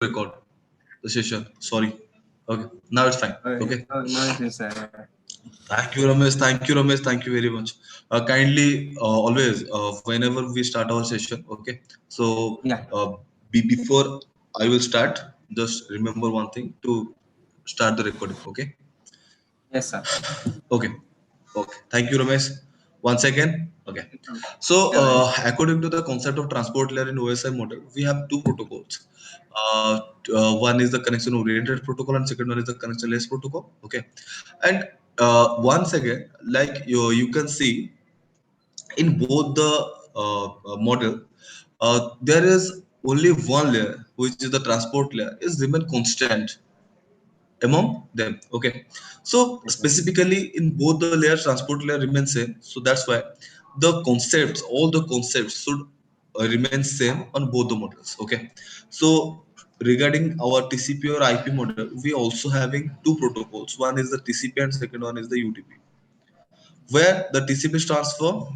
record the session. Sorry. Okay. Now it's fine. Okay. No issues, sir. Thank you, Ramesh. Thank you, Ramesh. Thank you very much. Kindly, always, whenever we start our session, okay. So, Yeah. before I will start, just remember one thing to start the recording. Okay. Yes, sir. Okay. Okay. Thank you, Ramesh. Once again. Okay. So, according to the concept of transport layer in OSI model, we have two protocols. One is the connection oriented protocol, and second one is the connection less protocol. Okay. And once again, like you can see in both the model, there is only one layer, which is the transport layer, is remain constant among them. Okay, so Yes, sir. specifically in both the layers, transport layer remains same. So that's why the concepts, all the concepts should remain same on both the models. Okay, so regarding our TCP or IP model, we also having two protocols. One is the TCP and second one is the UDP, where the TCP stands for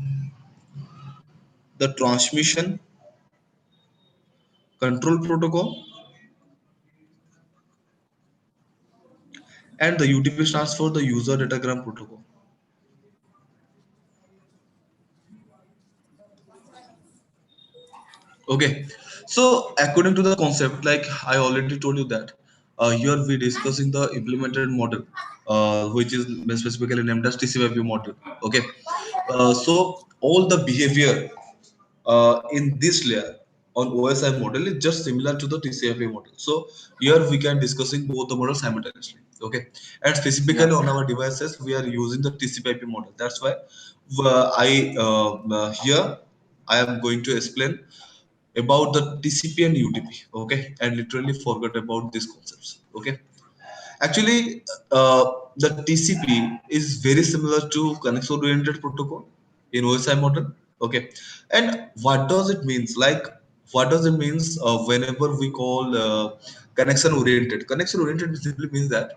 the transmission control protocol and the UDP stands for the user datagram protocol. Okay, so according to the concept, like I already told you that here we discussing the implemented model, which is specifically named as TCP/IP model. Okay, so all the behavior in this layer on OSI model is just similar to the TCP/IP model. So here we can discussing both the models simultaneously. Okay, and specifically Yeah. on our devices we are using the TCP/IP model. That's why I here I am going to explain about the TCP and UDP, okay, and literally forgot about these concepts, okay. Actually, the TCP is very similar to connection-oriented protocol in OSI model, okay. And what does it means? Like, what does it means whenever we call connection-oriented? Connection-oriented simply means that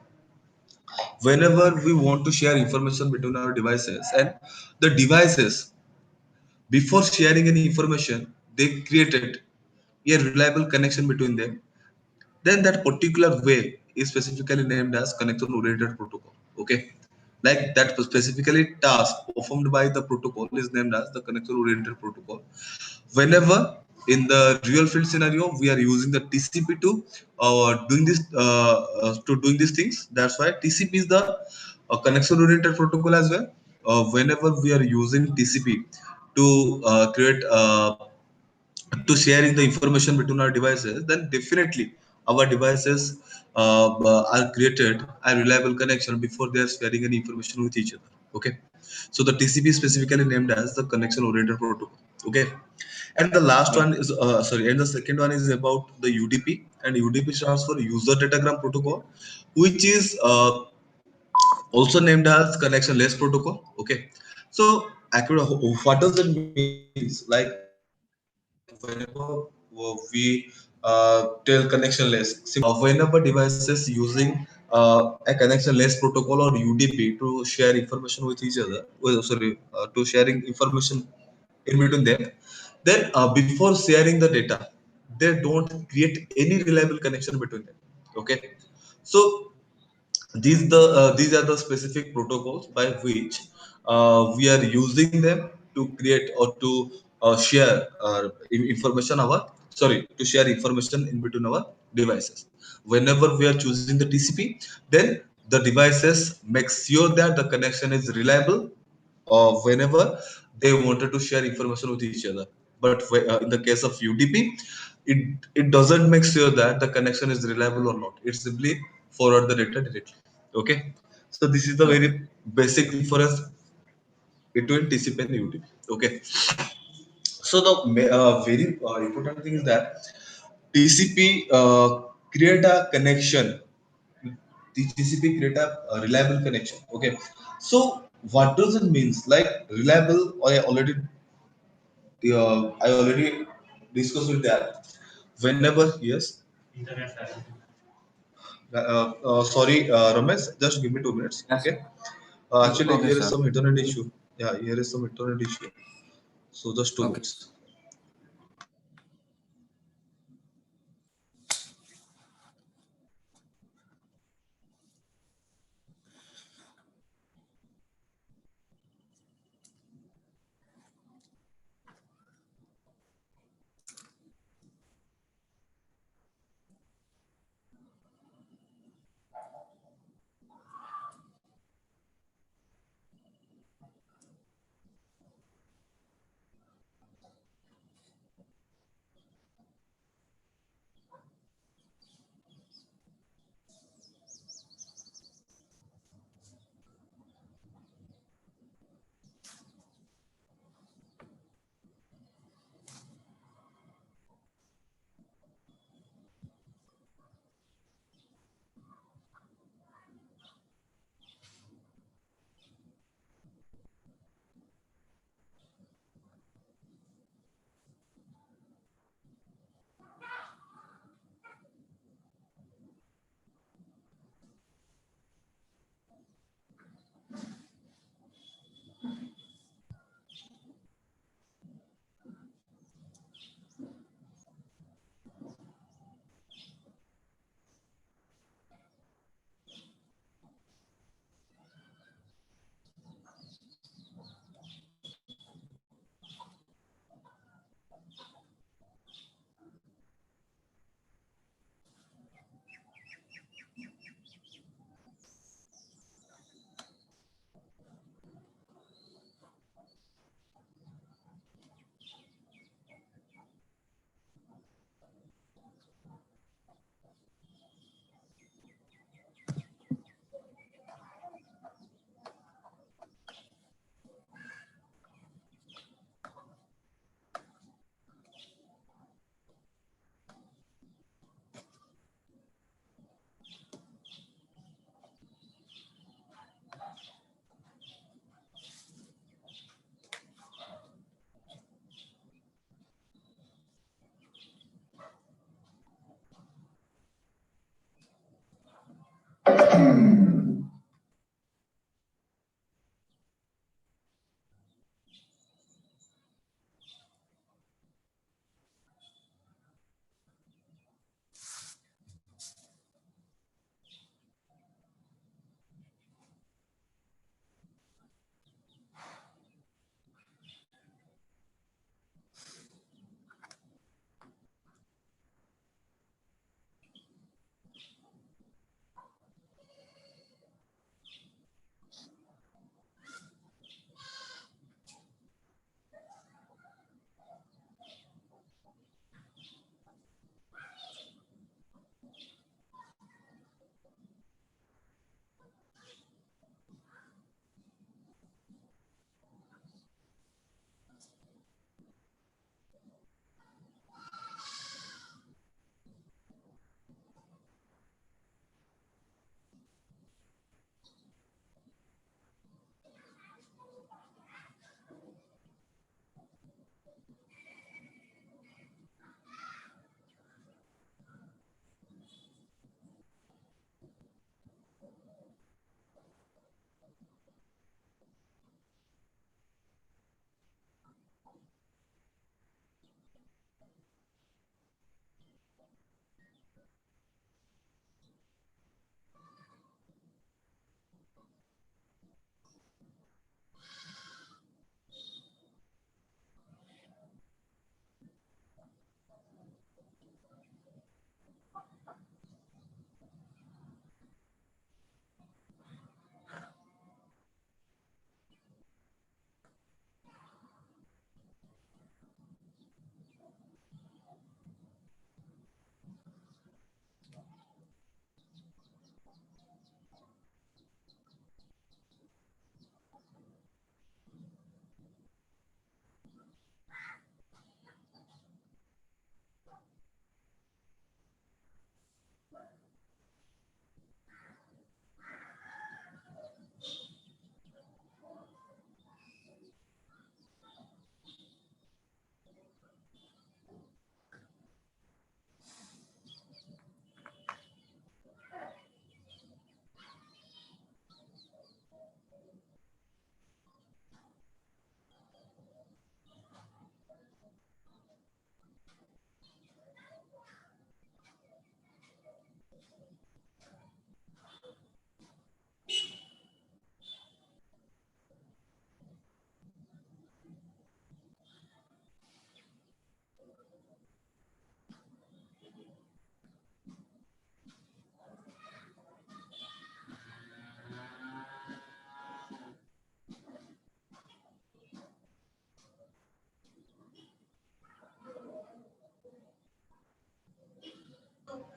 whenever we want to share information between our devices and the devices before sharing any information, they created a reliable connection between them. Then that particular way is specifically named as connection oriented protocol. Okay. Like that specifically task performed by the protocol is named as the connection oriented protocol. Whenever in the real field scenario we are using the TCP to doing these things. That's why TCP is the connection oriented protocol as well. Whenever we are using TCP to create to sharing the information between our devices, then definitely our devices are created a reliable connection before they are sharing any information with each other. Okay, so the TCP is specifically named as the connection oriented protocol. Okay, and the last Yeah. one is sorry, and the second one is about the UDP, and UDP stands for user datagram protocol, which is also named as connection less protocol. Okay, so accurate, what does it means? Like whenever we tell connection less, whenever devices using a connection less protocol or UDP to share information with each other, well, sorry, to sharing information in between them, then before sharing the data, they don't create any reliable connection between them. Okay, so these are the specific protocols by which we are using them to create or to share information our sorry to share information in between our devices. Whenever we are choosing the TCP, then the devices make sure that the connection is reliable whenever they wanted to share information with each other. But in the case of UDP, it doesn't make sure that the connection is reliable or not. It simply forward the data directly. Okay, so this is the Yeah. very basic difference between TCP and UDP. Okay, so the very important thing is that TCP create a connection. The TCP create a reliable connection. Okay, so what does it means? Like reliable, I already discussed with that. Whenever yes, sorry, Ramesh, just give me 2 minutes. Yes. Okay. Actually, Okay, here is sir. some internet issue. Yeah, here is some internet issue. So just two Okay. minutes.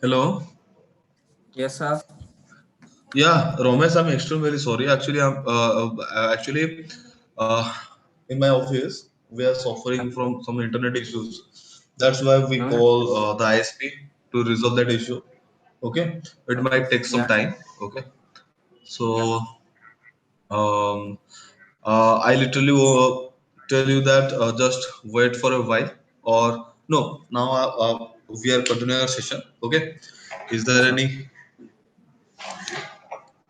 Hello. Yes, sir. Yeah, Romesh, I'm extremely very sorry. Actually, actually uh, in my office we are suffering from some internet issues. That's why we No, call the ISP to resolve that issue. Okay, it okay. might take some Yeah, time. Okay, yeah. so um, I literally tell you that just wait for a while, or no. Now we are continuing our session. Okay, is there Yes, sir. any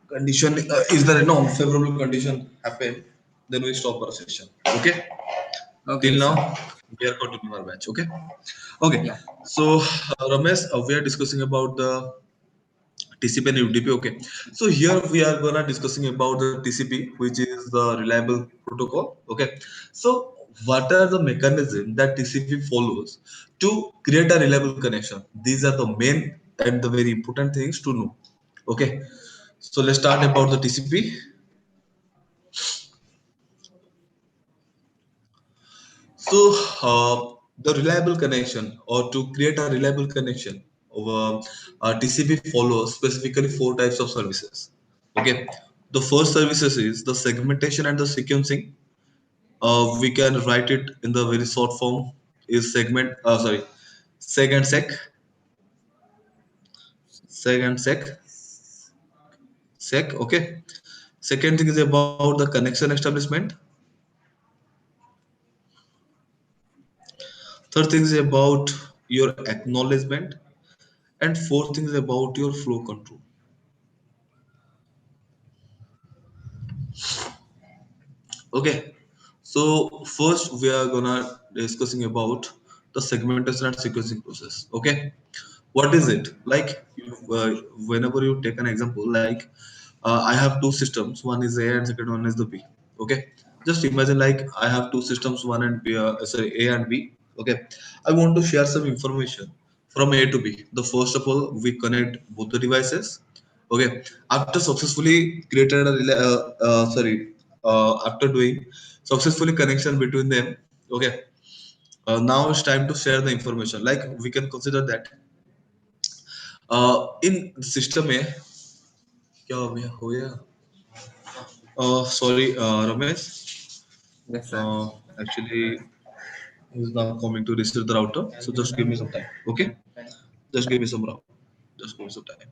condition? Is there no unfavorable condition happen? Then we stop our session. Okay. Till Okay, now, sir. we are continuing our batch. Okay. Okay. Yeah. So Ramesh, we are discussing about the TCP and UDP. Okay. So here we are gonna discussing about the TCP, which is the reliable protocol. Okay. So what are the mechanism that TCP follows to create a reliable connection? These are the main and the very important things to know. Okay. So let's start about the TCP. So, the reliable connection or to create a reliable connection over TCP follows specifically four types of services. Okay, the first services is the segmentation and the sequencing. We can write it in the very short form is seg and sec. Okay. Second thing is about the connection establishment. Third thing is about your acknowledgement, and fourth thing is about your flow control. Okay, so first we are gonna discussing about the segmentation and sequencing process. Okay, what is it? Like whenever you take an example, like I have two systems. One is A and second one is the B. Okay, just imagine like I have two systems, one and B. Sorry, A and B. Okay, I want to share some information from A to B. The first of all, we connect both the devices. Okay, after successfully created a after doing successfully connection between them. Okay, now it's time to share the information. Like we can consider that in system A, क्या हो गया? Sorry, Ramesh. Yes, sir. Actually, he's now coming to reset the router. So just give me some time. Okay, just give me some route. Just give me some time.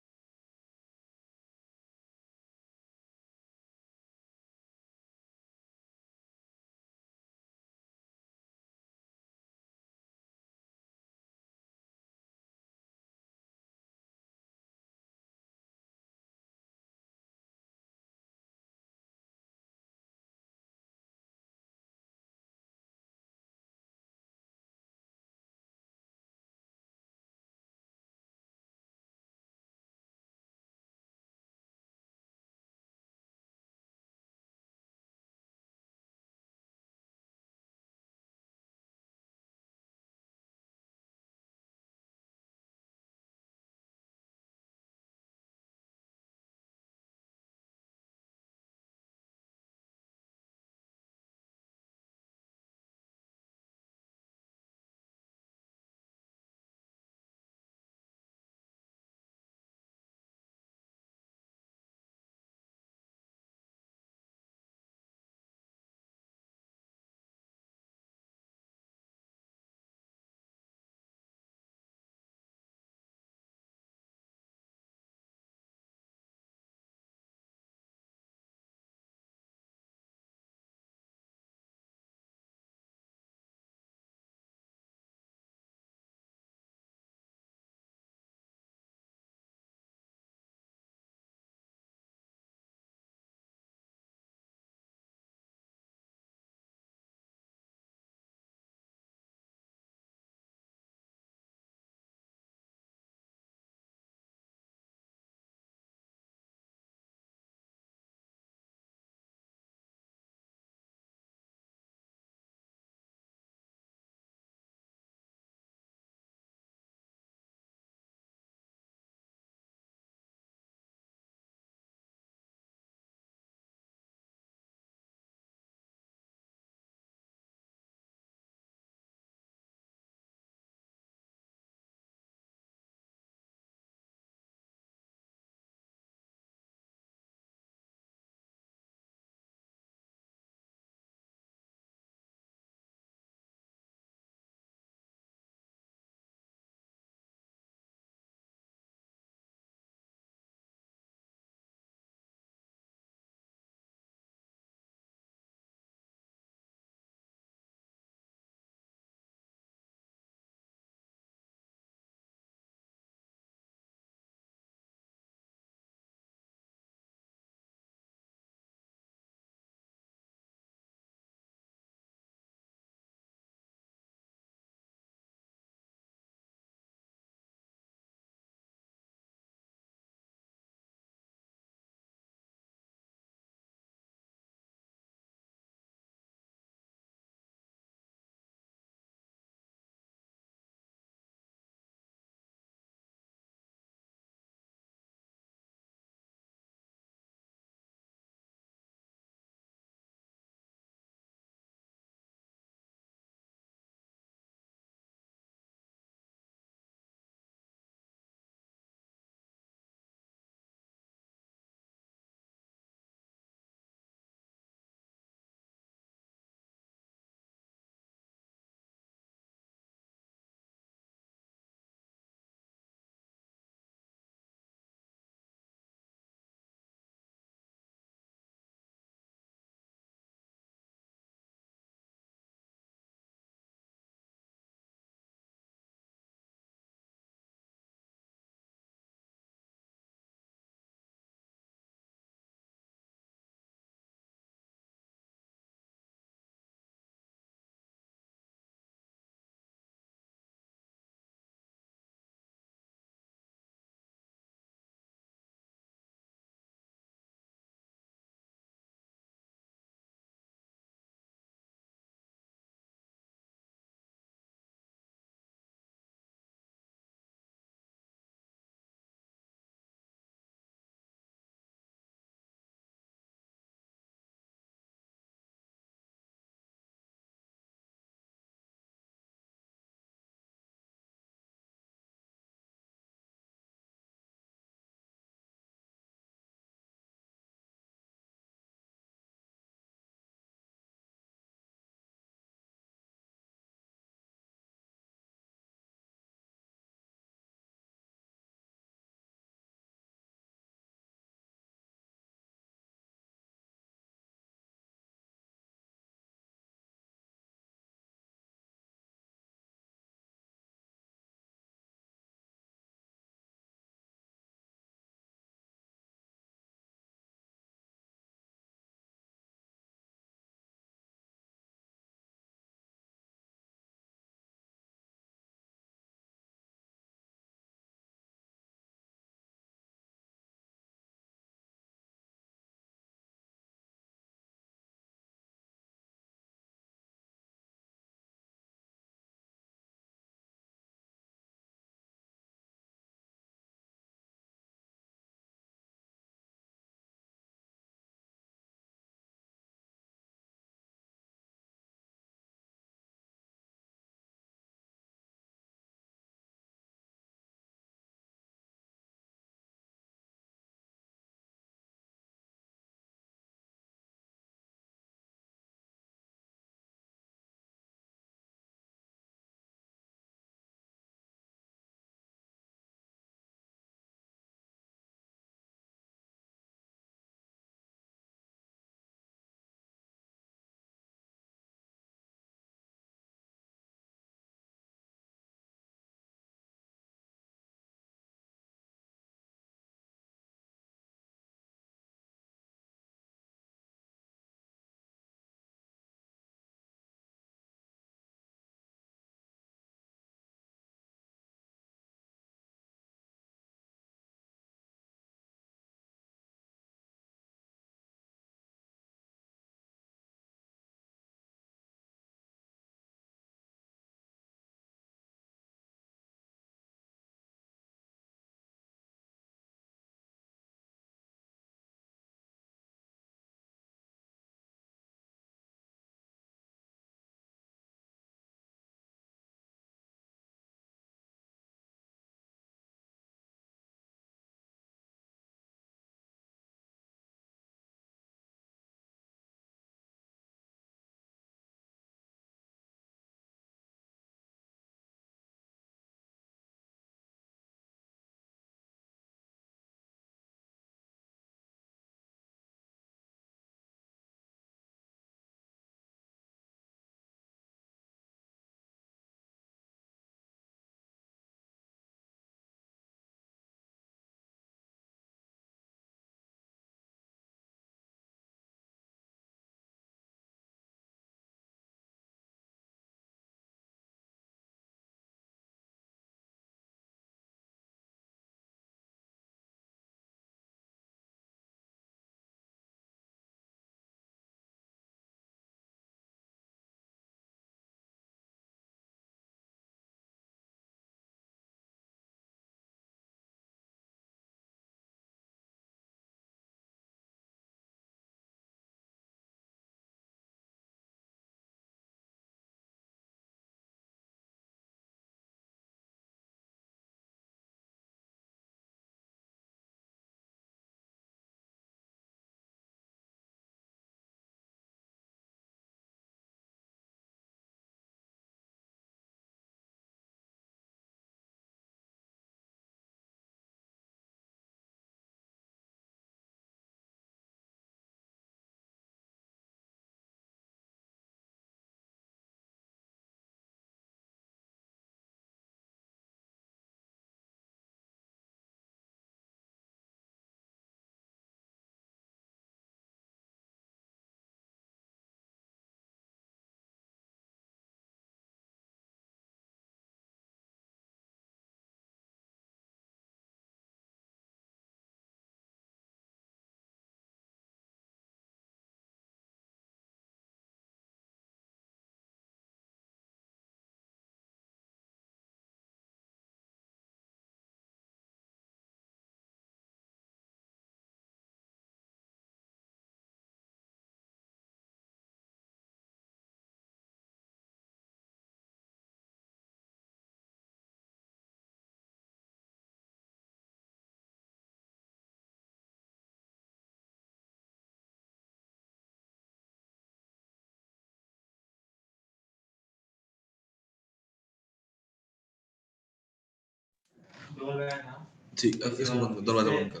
ठीक, इसको बंद करो, दरवाजा बंद करो,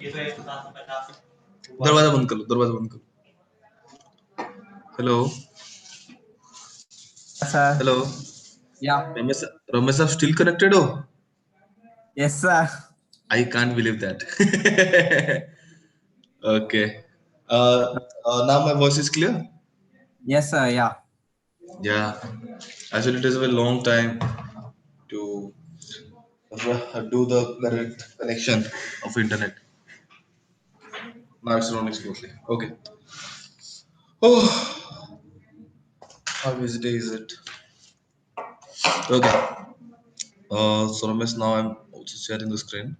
दरवाजा बंद करो, दरवाजा बंद करो. Hello, Yes, sir. Hello. Yeah. Ramesh, Ramesh आप still connected हो? Yes, sir. I can't believe that. Okay. Now my voice is clear? Yes, sir. Yeah. Yeah. Actually, it is a very long time to do the correct connection of internet. Now it's running smoothly. Okay. Oh, how busy day is it? Okay. So Ramesh, now I'm also sharing the screen.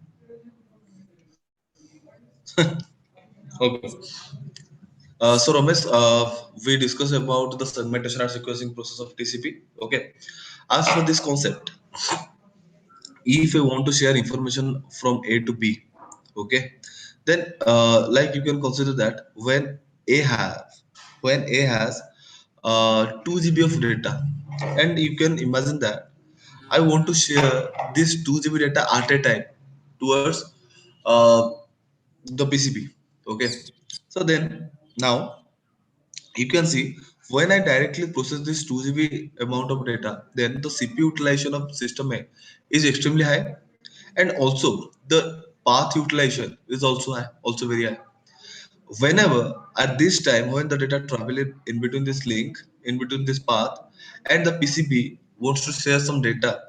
Okay. So Ramesh, we discussed about the segmentation and sequencing process of TCP. Okay. As for this concept, if I want to share information from A to B, okay, then like you can consider that when A has 2 GB of data, and you can imagine that I want to share this 2 GB data at a time towards uh, the PCB. Okay, so then now you can see when I directly process this 2 GB amount of data, then the CPU utilization of system A is extremely high, and also the path utilization is also high, also very high. Whenever at this time when the data travel in between this link, in between this path, and the PCB wants to share some data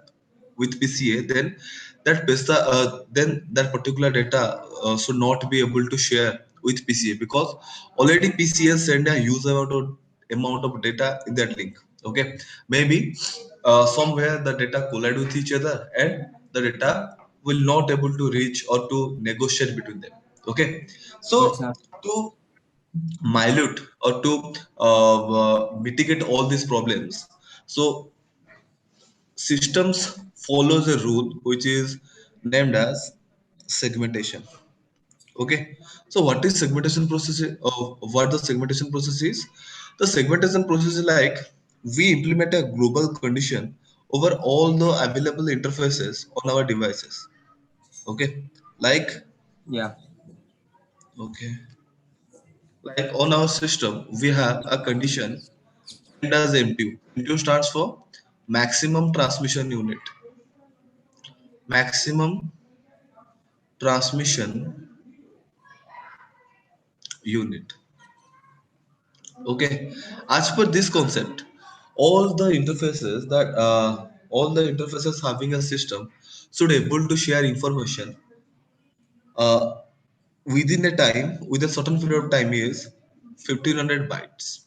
with PCA, then then that particular data should not be able to share with PCA because already PCA send a huge amount of data in that link. Okay, maybe somewhere the data collide with each other and the data will not able to reach or to negotiate between them. Okay, Yes, so sir. to dilute or to mitigate all these problems, so systems follows a rule which is named as segmentation. Okay, so what is segmentation process? What the segmentation process is? The segmentation process is like we implement a global condition over all the available interfaces on our devices. Okay, like Yeah. okay, like on our system we have a condition named as MTU. MTU stands for maximum transmission unit. Maximum transmission unit. Okay, as per this concept, all the interfaces having a system should able to share information uh, within a time with a certain period of time is 1500 bytes.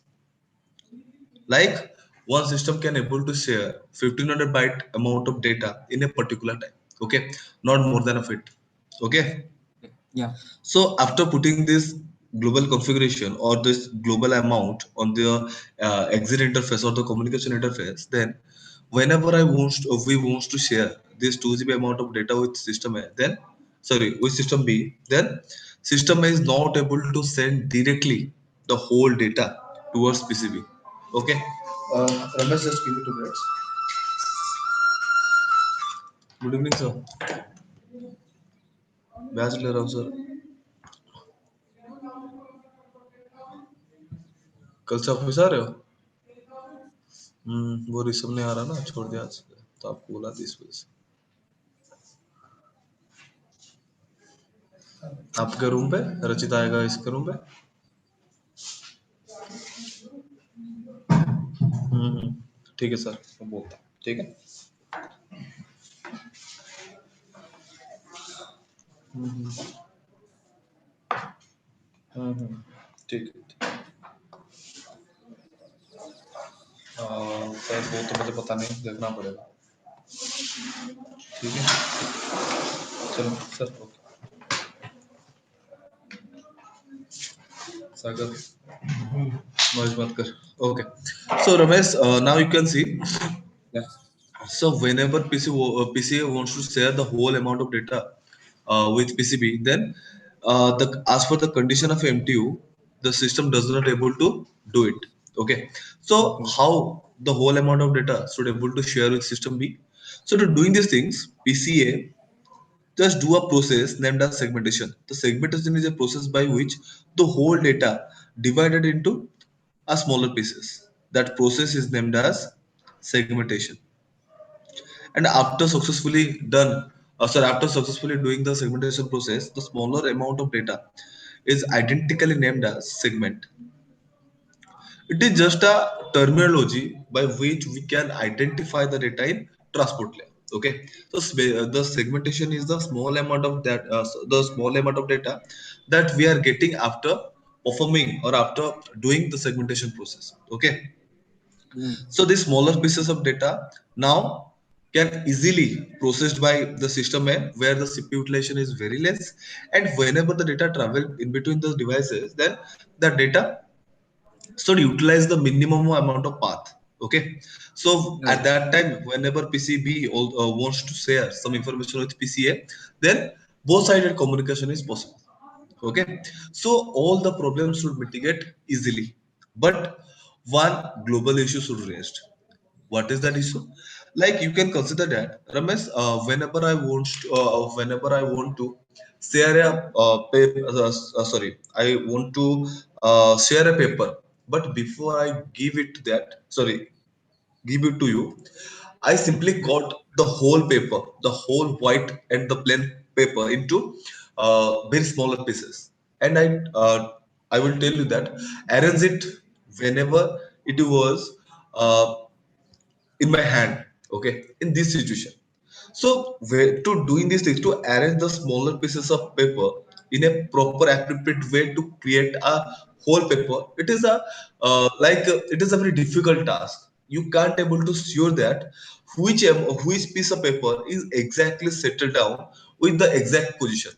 Like one system can able to share 1500 byte amount of data in a particular time. Okay, not more than of it. Okay, Yeah. so after putting this global configuration or this global amount on the exit interface or the communication interface, then whenever we wants to share this 2 GB amount of data with system A, then sorry with system B, then system A is not able to send directly the whole data towards PCB. Okay. Ramesh, just give me 2 minutes. Good evening, sir. Batch ले रहा हूँ sir. कल से office आ रहे हो? वो ऋषभ नहीं आ रहा ना, छोड़ दिया आज, तो आपको बोला थी इस वजह से. आपके रूम पे रचित आएगा, इसके रूम पे. हम्म, ठीक है सर, मैं बोलता हूँ. ठीक है. हम्म, हम्म, ठीक है. सर वो तो मुझे पता नहीं, देखना पड़ेगा. ठीक है, चलो सर. ओके सागर, नॉइज मत कर. Okay, so Ramesh, now you can see. Yes. So whenever PCA wants to share the whole amount of data with PCB, then as per the condition of MTU, the system does not able to do it. Okay. So Okay. how the whole amount of data should able to share with system B? So to doing these things, PCA just do a process named as segmentation. The segmentation is a process by which the whole data divided into a smaller pieces. That process is named as segmentation. And after successfully doing the segmentation process, the smaller amount of data is identically named as segment. It is just a terminology by which we can identify the data in transport layer. Okay, so the segmentation is the small amount of that the small amount of data that we are getting after performing or after doing the segmentation process. Okay, Mm. so these smaller pieces of data now can easily processed by the system A where the CPU utilization is very less, and whenever the data travel in between those devices, then the data should utilize the minimum amount of path. Okay, so at Right. that time, whenever PCB wants to share some information with PCA, then both sided communication is possible. Okay, so all the problems should mitigate easily, but one global issue should raised. What is that issue? Like you can consider that, Ramesh, whenever I want to share a sorry, I want to share a paper, but before I give it that, sorry, give it to you, I simply got the whole paper, the whole white and the plain paper into very smaller pieces, and I will tell you that arrange it whenever it was uh, in my hand. Okay, in this situation, so to doing these things, to arrange the smaller pieces of paper in a proper appropriate way to create a whole paper, it is a it is a very difficult task. You can't able to sure that which piece of paper is exactly settled down with the exact position.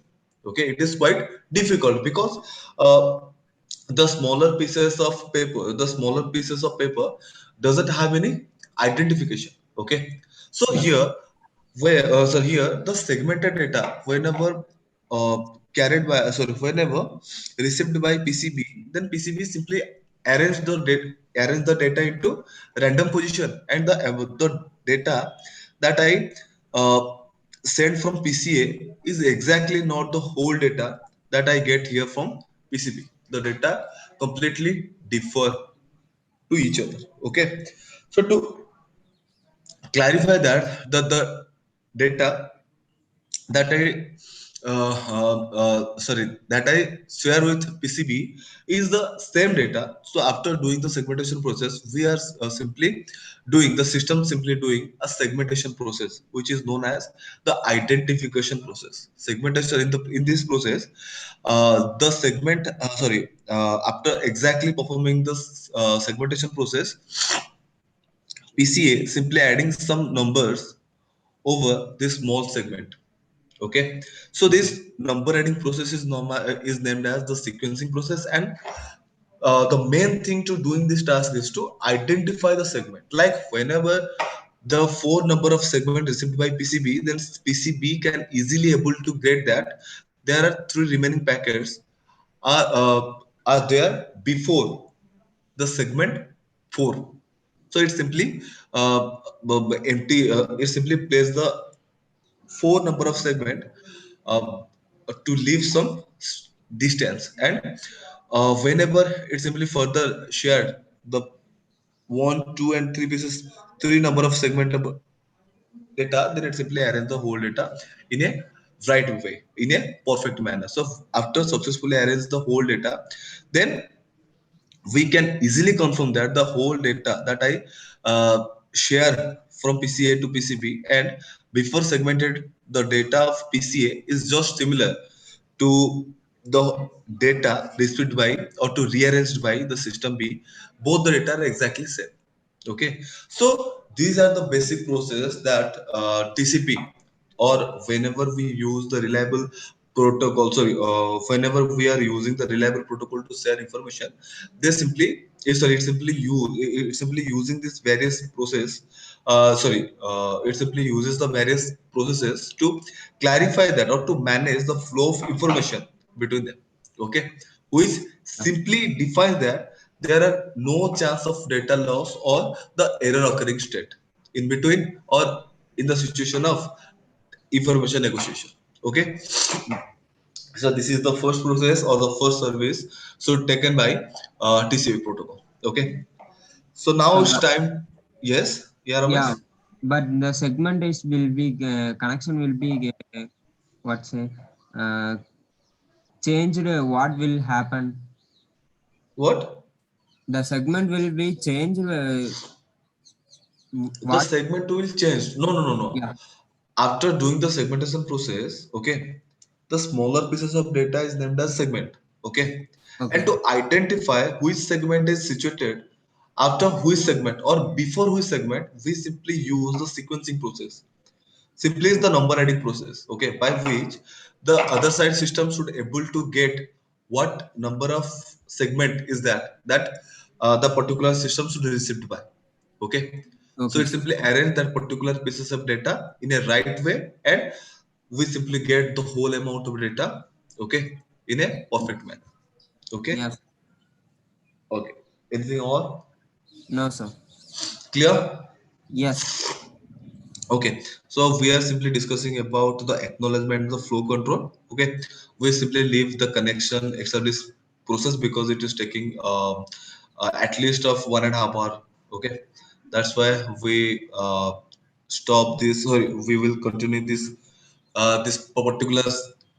Okay, it is quite difficult because uh, the smaller pieces of paper doesn't have any identification. Okay, so here here the segmented data whenever uh, carried by whenever received by PCB, then PCB simply arrange the data into random position, and the data that I uh, sent from PCA is exactly not the whole data that I get here from PCB. The data completely differ to each other. Okay, so to clarify that the data that I that I share with PCB is the same data. So after doing the segmentation process, we are simply doing the system simply doing a segmentation process, which is known as the identification process. Segmentation in this process, the segment after exactly performing this segmentation process, PCA simply adding some numbers over this small segment. Okay, so this number adding process is named as the sequencing process, and the main thing to doing this task is to identify the segment. Like whenever the four number of segment received by PCB, then PCB can easily able to get that there are three remaining packets are uh, are there before the segment 4. So it simply empty it simply plays the four number of segment uh, to leave some distance, and whenever it simply further shared the 1 2 and 3 pieces, three number of segment data, then it simply arrange the whole data in a right way, in a perfect manner. So after successfully arrange the whole data, then we can easily confirm that the whole data that I share from PCA to PCB and before segmented the data of PCA is just similar to the data received by or to rearranged by the system B. Both the data are exactly same. Okay, so these are the basic process that TCP or whenever we use the reliable protocol, sorry, whenever we are using the reliable protocol to share information, they simply it's simply it's simply using this various process. It simply uses the various processes to clarify that or to manage the flow of information between them. Okay, which simply defines that there are no chance of data loss or the error occurring state in between or in the situation of information negotiation. Okay, Yeah. so this is the first process or the first service so taken by TCP protocol. Okay, so now it's But time. Yes, yeah, yeah, Ramesh. but the segment is will be connection will be what say uh, changed. What will happen? What? The segment will be changed. The What? segment will change. No, no, no, no. Yeah. After doing the segmentation process, okay, the smaller pieces of data is named as segment. Okay, and Okay. to identify which segment is situated after which segment or before which segment, we simply use the sequencing process. Simply is the number adding process, okay, by which the other side system should able to get what number of segment is that the particular system should received by. Okay, so Okay. it simply arrange that particular pieces of data in a right way, and we simply get the whole amount of data, okay, in a perfect manner. Okay, Yes. okay. Anything on? No, sir. Clear? Yes. Okay, so we are simply discussing about the acknowledgement and the flow control. Okay, we simply leave the connection establish process because it is taking at least of 1.5 hour. Okay, that's why we stop this. Sorry, we will continue this particular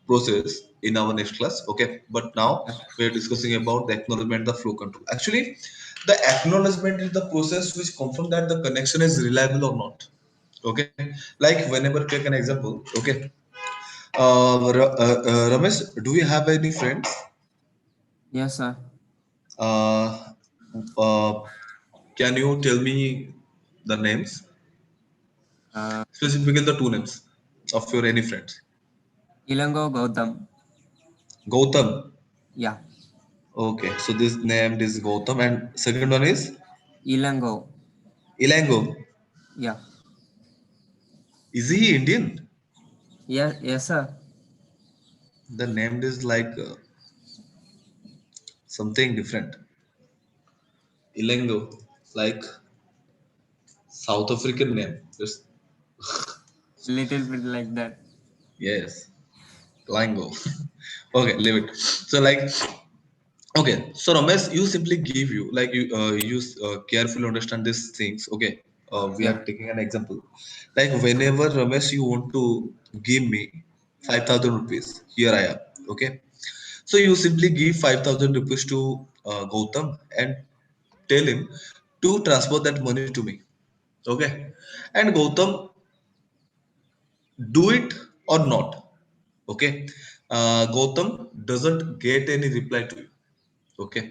process in our next class. Okay, but now Yeah. we are discussing about the acknowledgement, the flow control. Actually, the acknowledgement is the process which confirm that the connection is reliable or not. Okay, like whenever take an example. Okay, Ramesh, do you have any friends? Yes, sir. Uh, uh, can you tell me the names, Uh, specifically the two names of your any friends? Ilango Gautam. Gautam. Yeah. Okay, so this name is Gautam, and second one is Ilango. Ilango. Yeah. Is he Indian? Yeah. Yes, sir. The name is like something different. Ilango, like South African name. Just Little bit like that. yes, Lango. Okay, leave it. So like, okay, so Ramesh, you simply give you like you carefully understand these things. Okay, we Yeah. are taking an example. Like whenever Ramesh, you want to give me 5,000 rupees, here I am. Okay, so you simply give 5,000 rupees to Gautam and tell him to transfer that money to me. Okay, and Gautam do it or not. Okay, Gautam doesn't get any reply to you. Okay,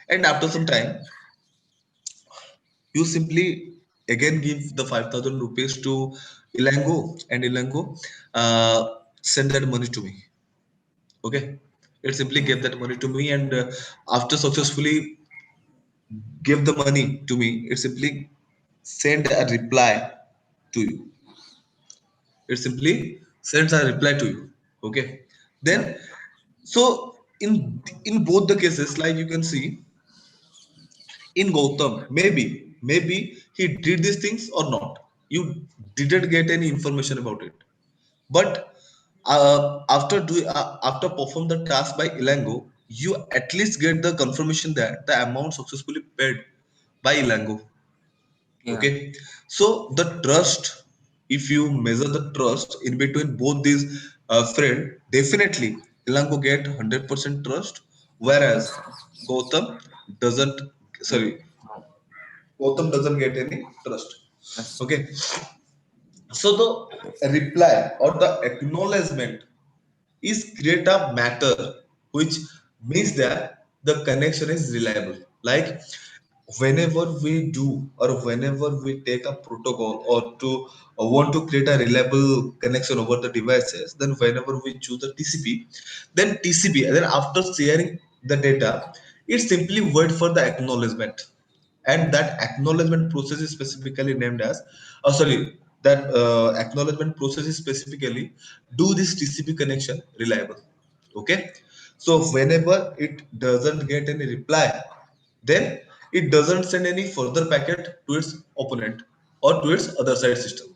and after some time you simply again give the 5,000 rupees to Ilango, and Ilango send that money to me. Okay, it simply Okay. gave that money to me, and after successfully give the money to me, it simply send a reply to you. It simply sends a reply to you. Okay, Yeah. then so in both the cases, like you can see in Gautam, maybe he did these things or not. You didn't get any information about it. But after perform the task by Ilango, you at least get the confirmation that the amount successfully paid by Ilango. Yeah. Okay, so the trust, if you measure the trust in between both these friend, definitely Ilango get 100% trust, whereas Yes. Gautam doesn't. Yeah. Sorry, Gautam doesn't get any trust. Yes. Okay, so the reply or the acknowledgement is create a matter which means that the connection is reliable. Like whenever we do or whenever we take a protocol or to want to create a reliable connection over the devices, then whenever we choose the TCP, then TCP, and then after sharing the data, it simply wait for the acknowledgement, and that acknowledgement process is specifically named as sorry, that acknowledgement process is specifically do this TCP connection reliable. Okay, so whenever it doesn't get any reply, then it doesn't send any further packet to its opponent or to its other side system.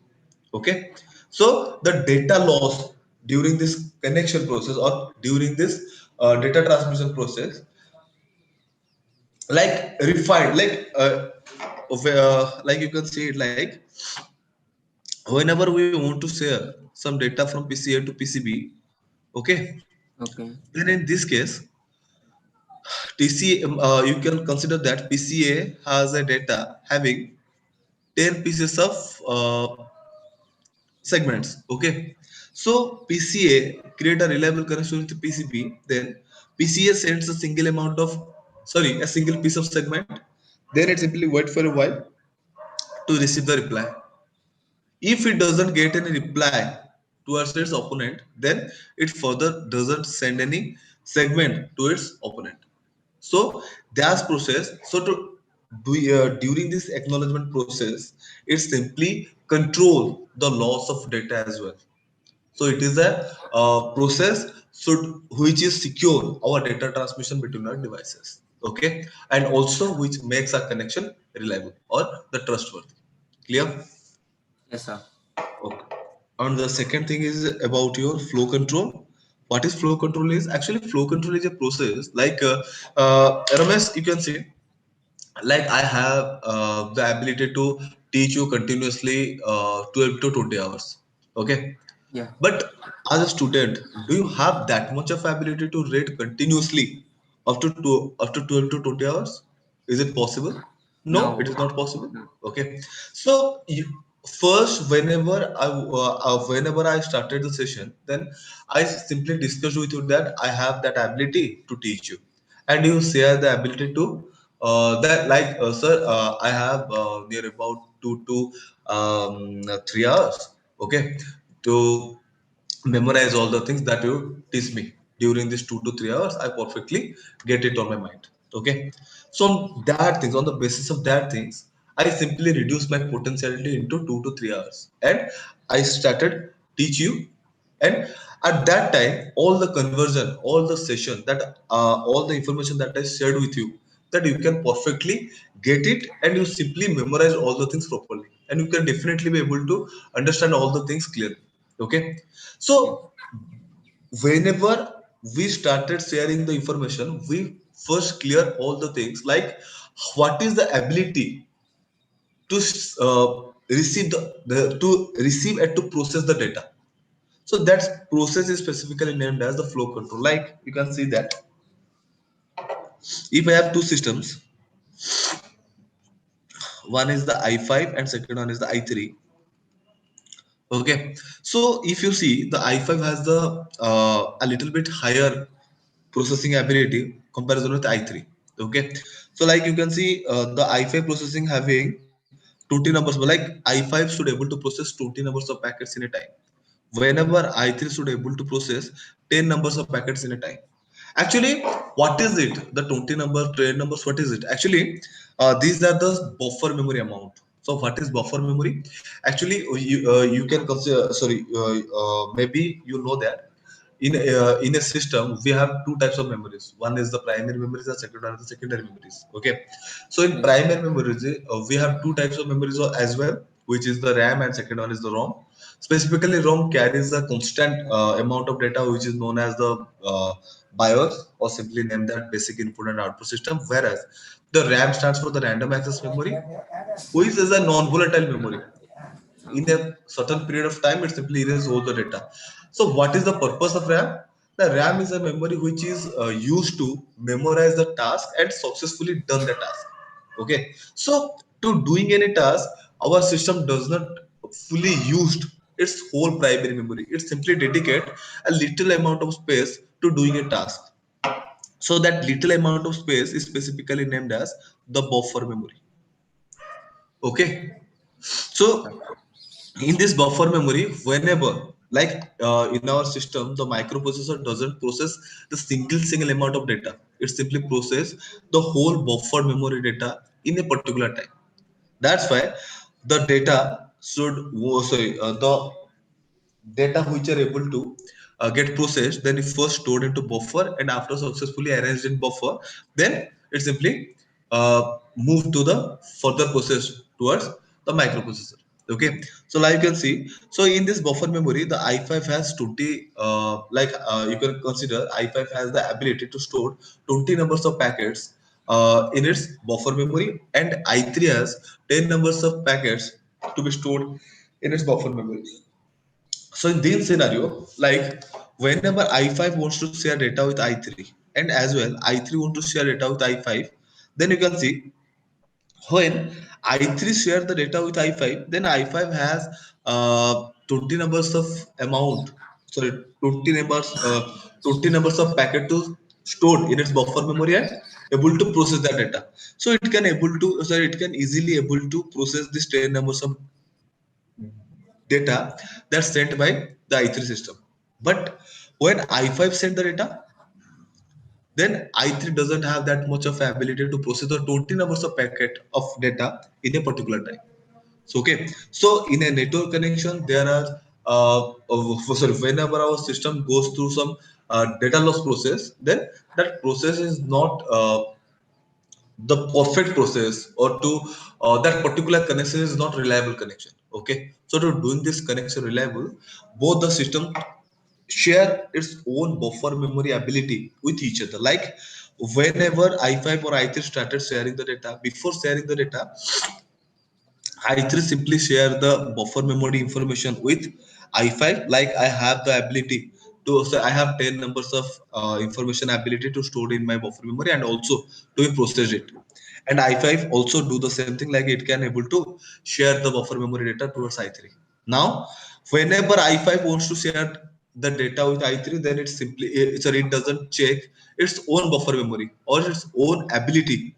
Okay, so the data loss during this connection process or during this data transmission process, like refined, like you can see it like whenever we want to share some data from PCA to PCB, okay, Okay. then in this case, TCA, you can consider that PCA has a data having 10 pieces of segments, okay. So PCA create a reliable connection with PCB, then PCA sends a single amount of, sorry, a single piece of segment, then it simply wait for a while to receive the reply. If it doesn't get any reply towards its opponent, then it further doesn't send any segment to its opponent. So that's process. So to do during this acknowledgement process, it simply control the loss of data as well. So it is a process should which is secure our data transmission between our devices. Okay, and also which makes our connection reliable or the trustworthy. Clear? Yes, sir. Okay. And the second thing is about your flow control. What is flow control is actually flow control is a process like Ramesh, you can see like I have the ability to teach you continuously 12 to 20 hours. Okay. Yeah. But as a student, do you have that much of ability to read continuously after 12 to 20 hours? Is it possible? No, it No. is not possible. No. Okay. So first, whenever I started the session, then I simply discussed with you that I have that ability to teach you, and you share the ability to that like sir, I have near about 2 to 3 hours. Okay, to memorize all the things that you teach me during these 2 to 3 hours. I perfectly get it on my mind. Okay, so on that things, on the basis of that things, I simply reduce my potentiality into 2 to 3 hours, and I started teach you. And at that time, all the conversion, all the session that all the information that I shared with you, that you can perfectly get it, and you simply memorize all the things properly, and you can definitely be able to understand all the things clearly. Okay, Yes. so whenever we started sharing the information, we first clear all the things like what is the ability to receive the to receive and to process the data. So that process is specifically named as the flow control. Like you can see that if I have two systems, one is the i5 and second one is the i3. Okay, so if you see the i5 has the a little bit higher processing ability comparison with i3. Okay, so like you can see the i5 processing having 20 numbers, but like i5 should able to process 20 numbers of packets in a time, whenever i3 should able to process 10 numbers of packets in a time. Actually, what is it, the 20 numbers, 10 numbers, what is it actually? These are the buffer memory amount. So what is buffer memory? Actually, you can consider, sorry, maybe you know that in a system we have two types of memories. One is the primary memories and second one is the secondary memories. Okay, so in Yes. primary memories we have two types of memories as well, which is the RAM and second one is the ROM. Specifically, ROM carries a constant amount of data which is known as the BIOS, or simply named that basic input and output system, whereas the RAM stands for the random access memory, which is a non-volatile memory. In a certain period of time, it simply erases all the data. So what is the purpose of RAM? The RAM is a memory which is used to memorize the task and successfully done the task. Okay, so to doing any task, our system does not fully used its whole primary memory. It simply dedicate a little amount of space to doing a task. So that little amount of space is specifically named as the buffer memory. Okay, so in this buffer memory, whenever like in our system the microprocessor doesn't process the single amount of data, it simply process the whole buffer memory data in a particular time. That's why the data should the data which are able to get processed, then it first stored into buffer, and after successfully arranged in buffer, then it simply moved to the further process towards the microprocessor. Okay, so like you can see, so in this buffer memory, the i5 has 20, you can consider i5 has the ability to store 20 numbers of packets in its buffer memory, and i3 has 10 numbers of packets to be stored in its buffer memory. So in this scenario, like whenever i5 wants to share data with i3, and as well i3 wants to share data with i5, then you can see when I3 share the data with I5, then I5 has 20 numbers of amount, sorry, 20 numbers, 20 numbers of packet to stored in its buffer memory and able to process that data. So it can able to, sorry, it can easily able to process this 10 numbers of data that's sent by the I3 system. But when I5 send the data, then I3 doesn't have that much of ability to process the 20 numbers of packet of data in a particular time. So okay, so in a network connection, there are sorry, whenever our system goes through some data loss process, then that process is not the perfect process, or to that particular connection is not reliable connection. Okay, so to doing this connection reliable, both the system share its own buffer memory ability with each other. Like whenever i5 or i3 started sharing the data, before sharing the data, I3 simply share the buffer memory information with I5. Like I have the ability to, so I have 10 numbers of information ability to store in my buffer memory and also to process it. And I5 also do the same thing, like it can able to share the buffer memory data towards I3. Now, whenever I5 wants to share the data with I3, then it simply, it doesn't check its own buffer memory or its own ability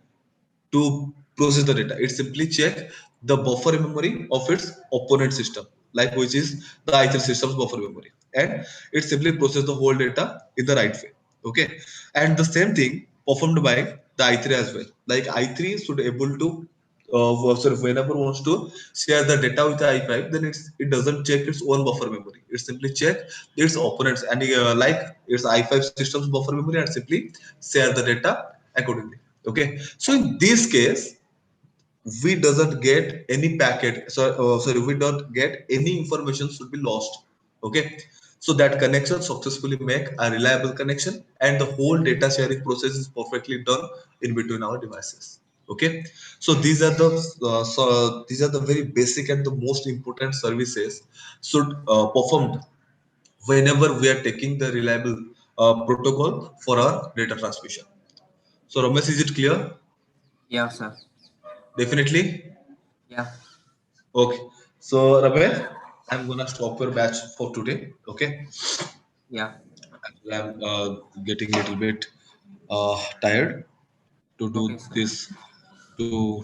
to process the data. It simply check the buffer memory of its opponent system, like which is the I3 system's buffer memory, and it simply process the whole data in the right way. Okay, and the same thing performed by the I3 as well. Like I3 should able to sorry, whenever wants to share the data with the I5, then it doesn't check its own buffer memory. It simply check its opponents and like its I5 system's buffer memory and simply share the data accordingly. Okay, so in this case, we doesn't get any packet. So sorry, we don't get any information should be lost. Okay, so that connection successfully make a reliable connection, and the whole data sharing process is perfectly done in between our devices. Okay, so these are the very basic and the most important services should performed whenever we are taking the reliable protocol for our data transmission. So Ramesh, is it clear? Yeah, sir. Definitely. Yeah. Okay. So Ramesh, I'm gonna stop your batch for today. Okay. Yeah. I'm getting a little bit tired to do Okay, sir. this to